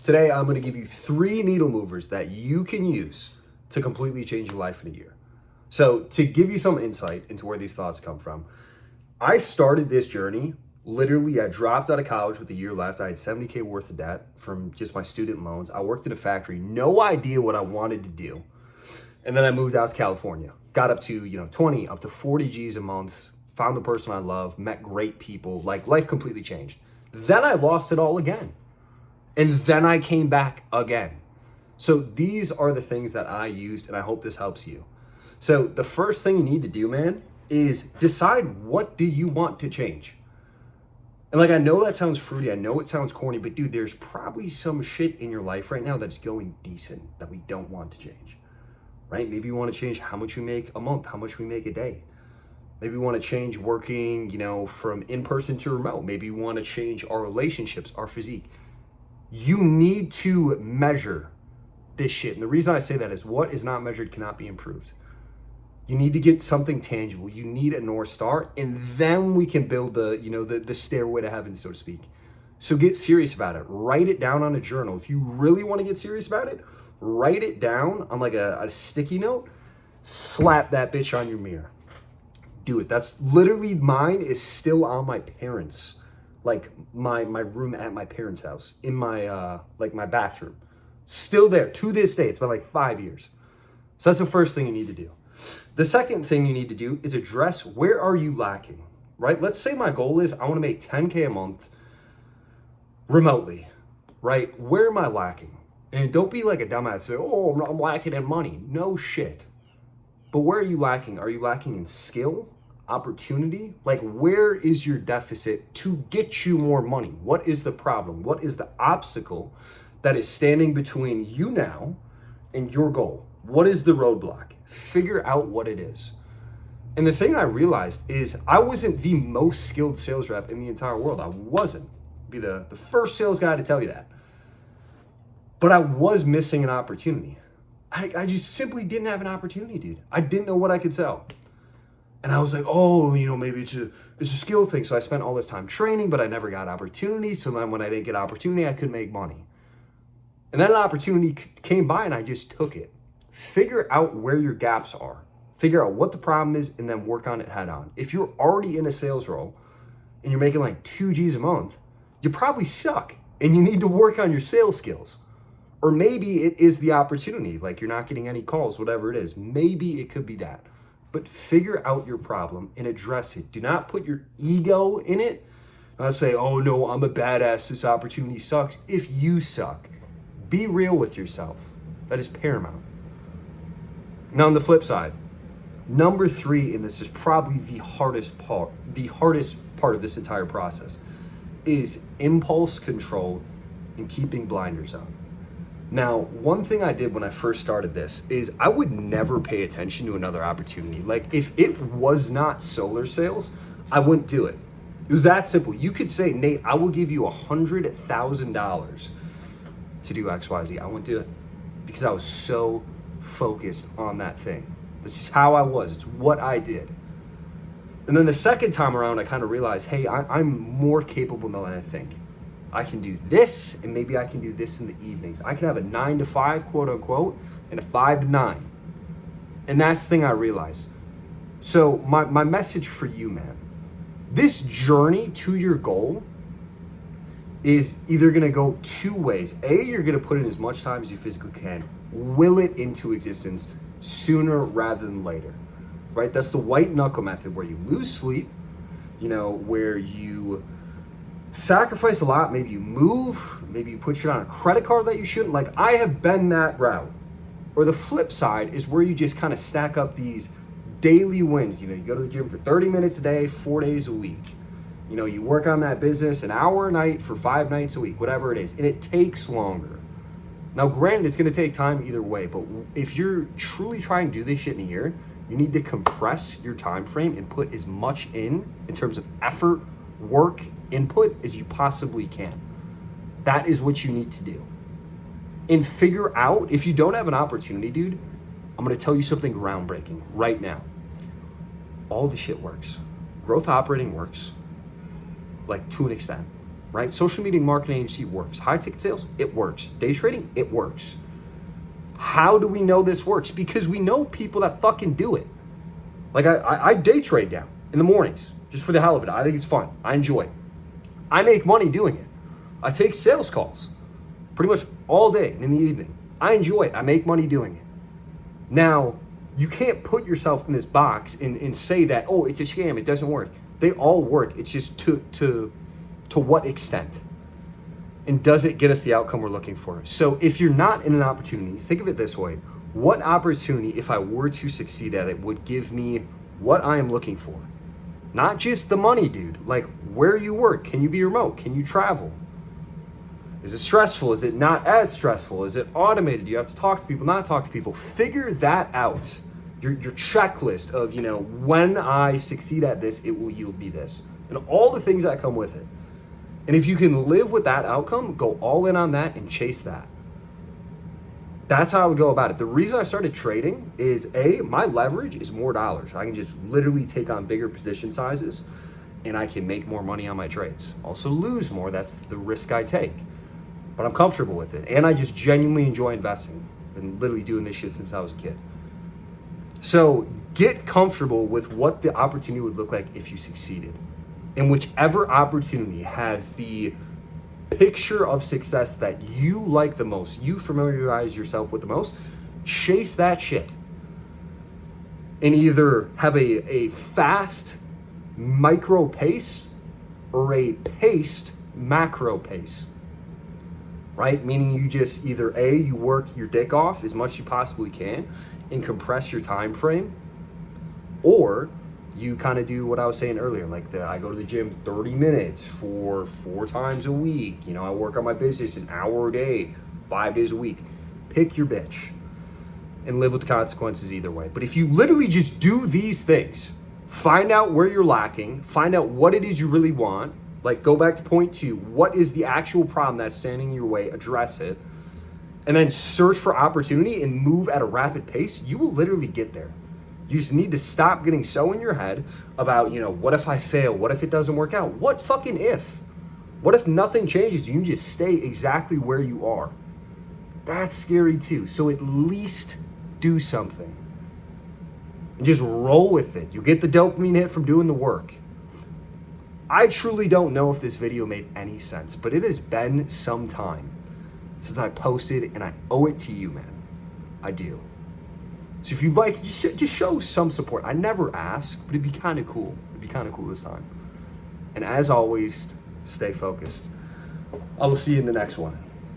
Today, I'm going to give you 3 needle movers that you can use to completely change your life in a year. So, to give you some insight into where these thoughts come from, I started this journey literally. I dropped out of college with a year left. I had 70K worth of debt from just my student loans. I worked in a factory, no idea what I wanted to do. And then I moved out to California, got up to 20, up to 40 G's a month, found the person I love, met great people, like life completely changed. Then I lost it all again. And then I came back again. So these are the things that I used, and I hope this helps you. So the first thing you need to do, man, is decide, what do you want to change? And I know that sounds fruity, I know it sounds corny, but dude, there's probably some shit in your life right now that's going decent that we don't want to change, right? Maybe you want to change how much we make a month, how much we make a day. Maybe we want to change working, from in-person to remote. Maybe you want to change our relationships, our physique. You need to measure this shit. And the reason I say that is what is not measured cannot be improved. You need to get something tangible. You need a North Star, and then we can build the stairway to heaven, so to speak. So get serious about it. Write it down on a journal. If you really want to get serious about it, write it down on a sticky note, slap that bitch on your mirror. Do it. That's literally, mine is still on my parents', my room at my parents' house, in my my bathroom. Still there to this day. It's been 5 years. So that's the first thing you need to do. The second thing you need to do is address, where are you lacking, right? Let's say my goal is I want to make 10K a month remotely, right? Where am I lacking? And don't be like a dumbass, say, oh, I'm lacking in money. No shit. But where are you lacking? Are you lacking in skill, opportunity? Where is your deficit to get you more money? What is the problem? What is the obstacle that is standing between you now and your goal? What is the roadblock? Figure out what it is. And the thing I realized is I wasn't the most skilled sales rep in the entire world. I wasn't. Be the first sales guy to tell you that. But I was missing an opportunity. I just simply didn't have an opportunity, dude. I didn't know what I could sell. And I was like, oh, maybe it's a skill thing. So I spent all this time training, but I never got opportunity. So then when I didn't get opportunity, I couldn't make money. And then an opportunity came by and I just took it. Figure out where your gaps are. Figure out what the problem is and then work on it head on. If you're already in a sales role and you're making 2 G's a month, you probably suck and you need to work on your sales skills. Or maybe it is the opportunity, you're not getting any calls, whatever it is. Maybe it could be that. But figure out your problem and address it. Do not put your ego in it. Not say, oh no, I'm a badass, this opportunity sucks. If you suck, be real with yourself. That is paramount. Now on the flip side, number 3, and this is probably the hardest part of this entire process, is impulse control and keeping blinders on. Now, one thing I did when I first started this is I would never pay attention to another opportunity. If it was not solar sales, I wouldn't do it. It was that simple. You could say, Nate, I will give you $100,000 to do XYZ. I wouldn't do it because I was so focused on that thing. This is how I was. It's what I did. And then the second time around, I kind of realized, hey, I'm more capable than I think. I can do this, and maybe I can do this in the evenings. I can have a 9 to 5, quote unquote, and a 5 to 9. And that's the thing I realized. So my message for you, man, this journey to your goal is either going to go 2 ways. A, you're going to put in as much time as you physically can. Will it into existence sooner rather than later, right? That's the white knuckle method, where you lose sleep, where you sacrifice a lot. Maybe you move, maybe you put shit on a credit card that you shouldn't. I have been that route. Or the flip side is where you just kind of stack up these daily wins. You go to the gym for 30 minutes a day, 4 days a week. You work on that business an hour a night for 5 nights a week, whatever it is. And it takes longer. Now, granted, it's going to take time either way, but if you're truly trying to do this shit in a year, you need to compress your time frame and put as much in terms of effort, work, input as you possibly can. That is what you need to do. And figure out, if you don't have an opportunity, dude, I'm going to tell you something groundbreaking right now. All the shit works. Growth operating works, to an extent. right? Social media marketing agency works. High ticket sales, it works. Day trading, it works. How do we know this works? Because we know people that fucking do it. Like I day trade now in the mornings just for the hell of it. I think it's fun. I enjoy it. I make money doing it. I take sales calls pretty much all day and in the evening. I enjoy it. I make money doing it. Now, you can't put yourself in this box and say that, oh, it's a scam, it doesn't work. They all work. It's just to what extent? And does it get us the outcome we're looking for? So if you're not in an opportunity, think of it this way. What opportunity, if I were to succeed at it, would give me what I am looking for? Not just the money, dude. Like, where you work. Can you be remote? Can you travel? Is it stressful? Is it not as stressful? Is it automated? Do you have to talk to people, not talk to people? Figure that out. Your checklist of, when I succeed at this, it will yield me this. And all the things that come with it. And if you can live with that outcome, go all in on that and chase that. That's how I would go about it. The reason I started trading is my leverage is more dollars. I can just literally take on bigger position sizes and I can make more money on my trades. Also lose more, that's the risk I take. But I'm comfortable with it. And I just genuinely enjoy investing. Been literally doing this shit since I was a kid. So get comfortable with what the opportunity would look like if you succeeded. And whichever opportunity has the picture of success that you like the most, you familiarize yourself with the most, chase that shit. And either have a fast micro pace or a paced macro pace. Right? Meaning you just either you work your dick off as much as you possibly can and compress your time frame, or you kind of do what I was saying earlier, like I go to the gym 30 minutes for 4 times a week. I work on my business an hour a day, 5 days a week. Pick your bitch and live with the consequences either way. But if you literally just do these things, find out where you're lacking, find out what it is you really want, like go back to point 2, what is the actual problem that's standing in your way, address it, and then search for opportunity and move at a rapid pace, you will literally get there. You just need to stop getting so in your head about, what if I fail? What if it doesn't work out? What fucking if? What if nothing changes? You can just stay exactly where you are. That's scary too. So at least do something. And just roll with it. You get the dopamine hit from doing the work. I truly don't know if this video made any sense, but it has been some time since I posted, and I owe it to you, man. I do. So if you'd like, just show some support. I never ask, but it'd be kind of cool. It'd be kind of cool this time. And as always, stay focused. I will see you in the next one.